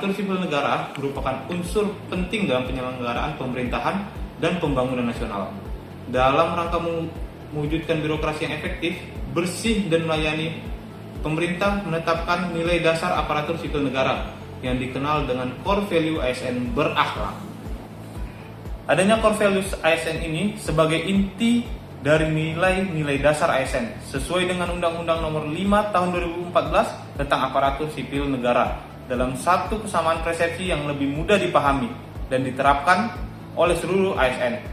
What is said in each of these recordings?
aparatur sipil negara merupakan unsur penting dalam penyelenggaraan pemerintahan dan pembangunan nasional. Dalam rangka mewujudkan birokrasi yang efektif, bersih, dan melayani, pemerintah menetapkan nilai dasar aparatur sipil negara yang dikenal dengan core value ASN berakhlak. Adanya core values ASN ini sebagai inti dari nilai-nilai dasar ASN sesuai dengan Undang-Undang Nomor 5 Tahun 2014 tentang aparatur sipil negara dalam satu kesamaan persepsi yang lebih mudah dipahami dan diterapkan oleh seluruh ASN.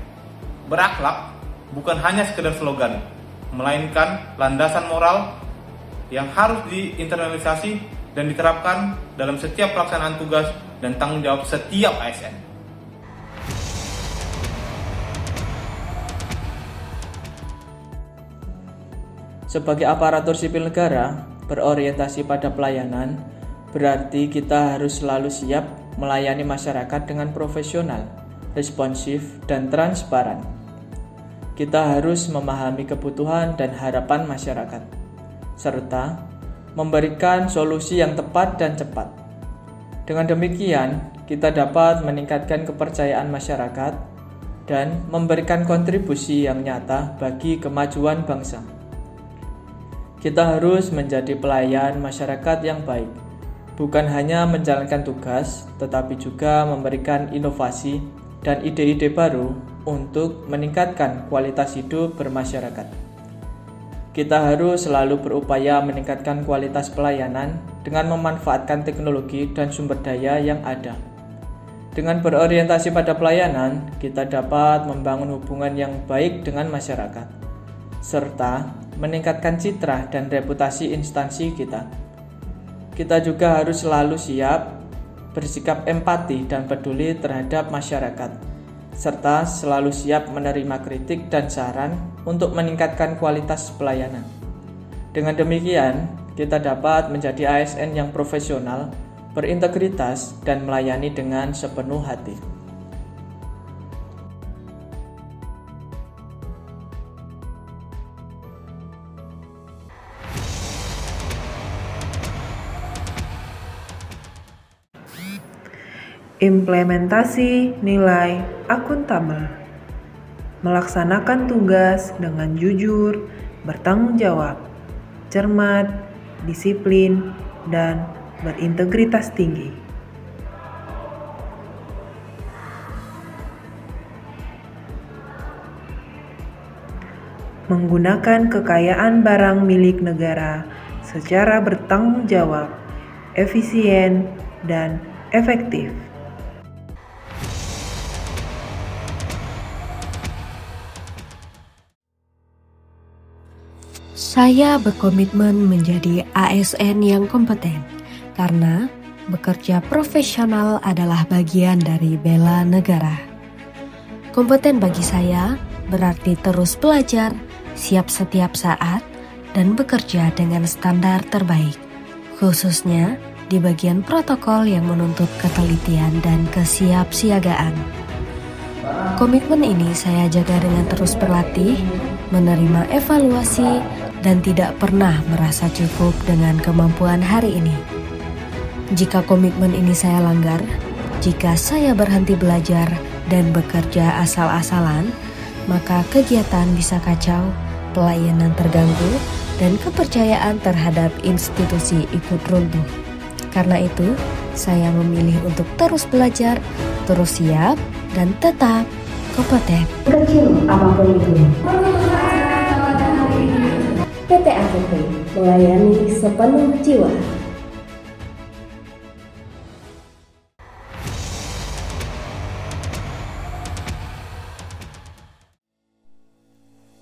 Berakhlak bukan hanya sekedar slogan, melainkan landasan moral yang harus diinternalisasi dan diterapkan dalam setiap pelaksanaan tugas dan tanggung jawab setiap ASN. Sebagai aparatur sipil negara, berorientasi pada pelayanan, berarti kita harus selalu siap melayani masyarakat dengan profesional, responsif, dan transparan. Kita harus memahami kebutuhan dan harapan masyarakat, serta memberikan solusi yang tepat dan cepat. Dengan demikian, kita dapat meningkatkan kepercayaan masyarakat dan memberikan kontribusi yang nyata bagi kemajuan bangsa. Kita harus menjadi pelayan masyarakat yang baik, bukan hanya menjalankan tugas, tetapi juga memberikan inovasi dan ide-ide baru untuk meningkatkan kualitas hidup bermasyarakat. Kita harus selalu berupaya meningkatkan kualitas pelayanan dengan memanfaatkan teknologi dan sumber daya yang ada. Dengan berorientasi pada pelayanan, kita dapat membangun hubungan yang baik dengan masyarakat, serta meningkatkan citra dan reputasi instansi kita. Kita juga harus selalu siap bersikap empati dan peduli terhadap masyarakat, serta selalu siap menerima kritik dan saran untuk meningkatkan kualitas pelayanan. Dengan demikian, kita dapat menjadi ASN yang profesional, berintegritas, dan melayani dengan sepenuh hati. Implementasi nilai akuntabel. Melaksanakan tugas dengan jujur, bertanggung jawab, cermat, disiplin, dan berintegritas tinggi. Menggunakan kekayaan barang milik negara secara bertanggung jawab, efisien, dan efektif. Saya berkomitmen menjadi ASN yang kompeten karena bekerja profesional adalah bagian dari bela negara. Kompeten bagi saya berarti terus belajar, siap setiap saat, dan bekerja dengan standar terbaik, khususnya di bagian protokol yang menuntut ketelitian dan kesiapsiagaan. Komitmen ini saya jaga dengan terus berlatih, menerima evaluasi, dan tidak pernah merasa cukup dengan kemampuan hari ini. Jika komitmen ini saya langgar, jika saya berhenti belajar dan bekerja asal-asalan, maka kegiatan bisa kacau, pelayanan terganggu, dan kepercayaan terhadap institusi ikut runtuh. Karena itu, saya memilih untuk terus belajar, terus siap, dan tetap kompeten. Kecil apapun itu. PT AKP melayani sepenuh jiwa.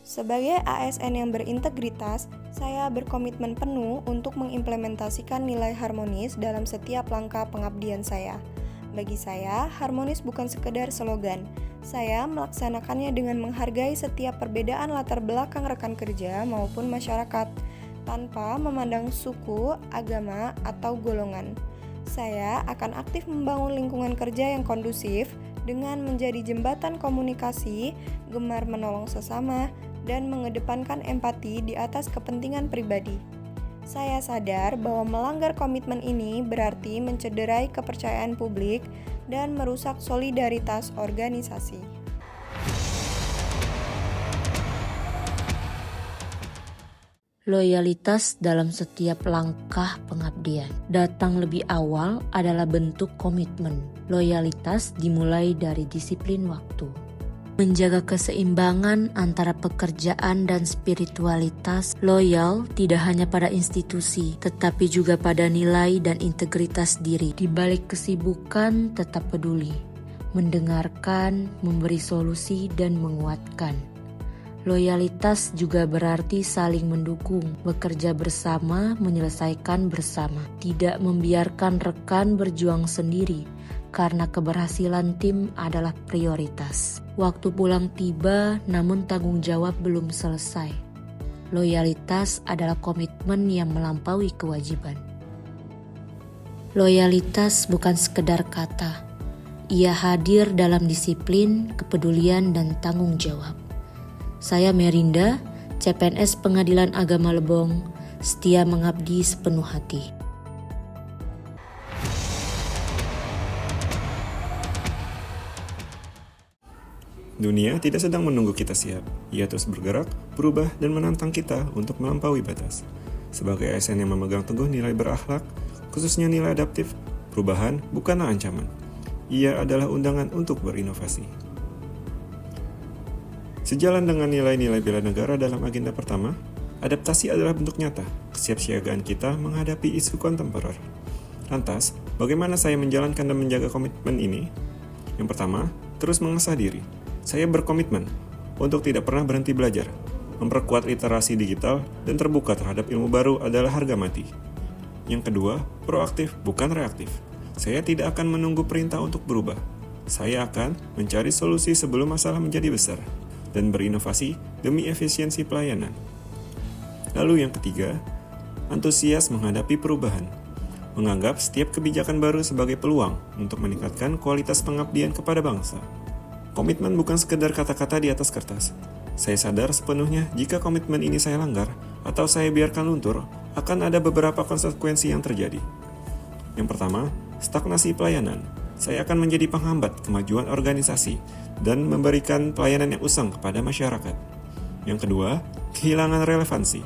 Sebagai ASN yang berintegritas, saya berkomitmen penuh untuk mengimplementasikan nilai harmonis dalam setiap langkah pengabdian saya. Bagi saya, harmonis bukan sekedar slogan. Saya melaksanakannya dengan menghargai setiap perbedaan latar belakang rekan kerja maupun masyarakat, tanpa memandang suku, agama, atau golongan. Saya akan aktif membangun lingkungan kerja yang kondusif dengan menjadi jembatan komunikasi, gemar menolong sesama, dan mengedepankan empati di atas kepentingan pribadi. Saya sadar bahwa melanggar komitmen ini berarti mencederai kepercayaan publik dan merusak solidaritas organisasi. Loyalitas dalam setiap langkah pengabdian. Datang lebih awal adalah bentuk komitmen. Loyalitas dimulai dari disiplin waktu. Menjaga keseimbangan antara pekerjaan dan spiritualitas. Loyal tidak hanya pada institusi, tetapi juga pada nilai dan integritas diri. Di balik kesibukan, tetap peduli, mendengarkan, memberi solusi, dan menguatkan. Loyalitas juga berarti saling mendukung, bekerja bersama, menyelesaikan bersama. Tidak membiarkan rekan berjuang sendiri, karena keberhasilan tim adalah prioritas. Waktu pulang tiba, namun tanggung jawab belum selesai. Loyalitas adalah komitmen yang melampaui kewajiban. Loyalitas bukan sekedar kata. Ia hadir dalam disiplin, kepedulian, dan tanggung jawab. Saya Merinda, CPNS Pengadilan Agama Lebong, setia mengabdi sepenuh hati. Dunia tidak sedang menunggu kita siap. Ia terus bergerak, berubah, dan menantang kita untuk melampaui batas. Sebagai ASN yang memegang teguh nilai berakhlak, khususnya nilai adaptif, perubahan bukanlah ancaman. Ia adalah undangan untuk berinovasi. Sejalan dengan nilai-nilai bela negara dalam agenda pertama, adaptasi adalah bentuk nyata kesiapsiagaan kita menghadapi isu kontemporer. Lantas, bagaimana saya menjalankan dan menjaga komitmen ini? Yang pertama, terus mengasah diri. Saya berkomitmen untuk tidak pernah berhenti belajar. Memperkuat literasi digital dan terbuka terhadap ilmu baru adalah harga mati. Yang kedua, proaktif bukan reaktif. Saya tidak akan menunggu perintah untuk berubah. Saya akan mencari solusi sebelum masalah menjadi besar dan berinovasi demi efisiensi pelayanan. Lalu yang ketiga, antusias menghadapi perubahan. Menganggap setiap kebijakan baru sebagai peluang untuk meningkatkan kualitas pengabdian kepada bangsa. Komitmen bukan sekedar kata-kata di atas kertas. Saya sadar sepenuhnya jika komitmen ini saya langgar atau saya biarkan luntur, akan ada beberapa konsekuensi yang terjadi. Yang pertama, stagnasi pelayanan. Saya akan menjadi penghambat kemajuan organisasi dan memberikan pelayanan yang usang kepada masyarakat. Yang kedua, kehilangan relevansi.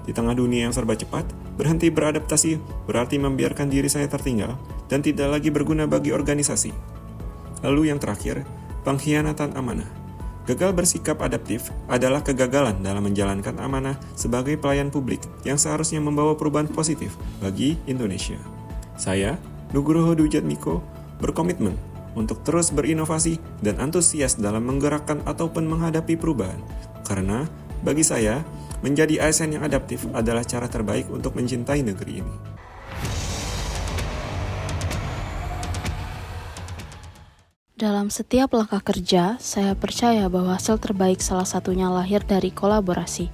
Di tengah dunia yang serba cepat, berhenti beradaptasi berarti membiarkan diri saya tertinggal dan tidak lagi berguna bagi organisasi. Lalu yang terakhir, pengkhianatan amanah. Gagal bersikap adaptif adalah kegagalan dalam menjalankan amanah sebagai pelayan publik yang seharusnya membawa perubahan positif bagi Indonesia. Saya, Nugroho Dujatmiko, berkomitmen untuk terus berinovasi dan antusias dalam menggerakkan ataupun menghadapi perubahan. Karena bagi saya, menjadi ASN yang adaptif adalah cara terbaik untuk mencintai negeri ini. Dalam setiap langkah kerja, saya percaya bahwa hasil terbaik salah satunya lahir dari kolaborasi.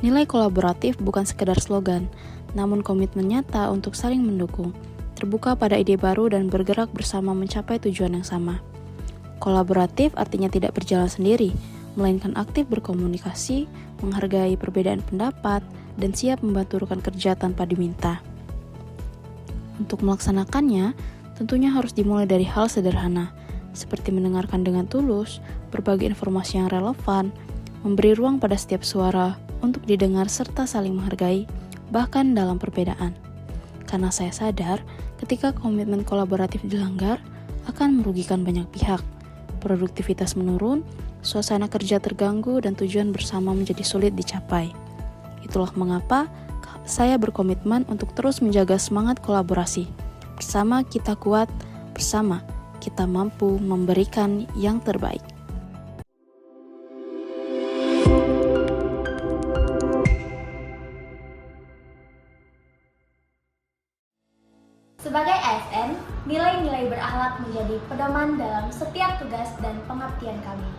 Nilai kolaboratif bukan sekedar slogan, namun komitmen nyata untuk saling mendukung, terbuka pada ide baru dan bergerak bersama mencapai tujuan yang sama. Kolaboratif artinya tidak berjalan sendiri, melainkan aktif berkomunikasi, menghargai perbedaan pendapat, dan siap membantu rekan kerja tanpa diminta. Untuk melaksanakannya, tentunya harus dimulai dari hal sederhana, seperti mendengarkan dengan tulus, berbagi informasi yang relevan, memberi ruang pada setiap suara untuk didengar serta saling menghargai, bahkan dalam perbedaan. Karena saya sadar, ketika komitmen kolaboratif dilanggar, akan merugikan banyak pihak. Produktivitas menurun, suasana kerja terganggu, dan tujuan bersama menjadi sulit dicapai. Itulah mengapa saya berkomitmen untuk terus menjaga semangat kolaborasi. Bersama kita kuat, bersama kita mampu memberikan yang terbaik. Sebagai ASN, nilai-nilai berakhlak menjadi pedoman dalam setiap tugas dan pengabdian kami.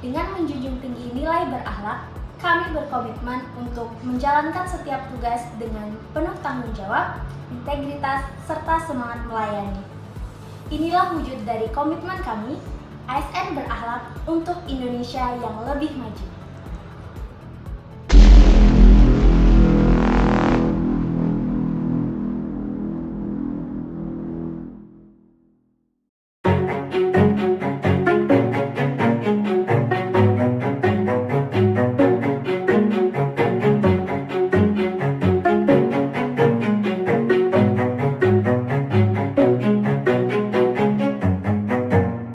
Dengan menjunjung tinggi nilai berakhlak, kami berkomitmen untuk menjalankan setiap tugas dengan penuh tanggung jawab, integritas, serta semangat melayani. Inilah wujud dari komitmen kami, ASN berakhlak untuk Indonesia yang lebih maju.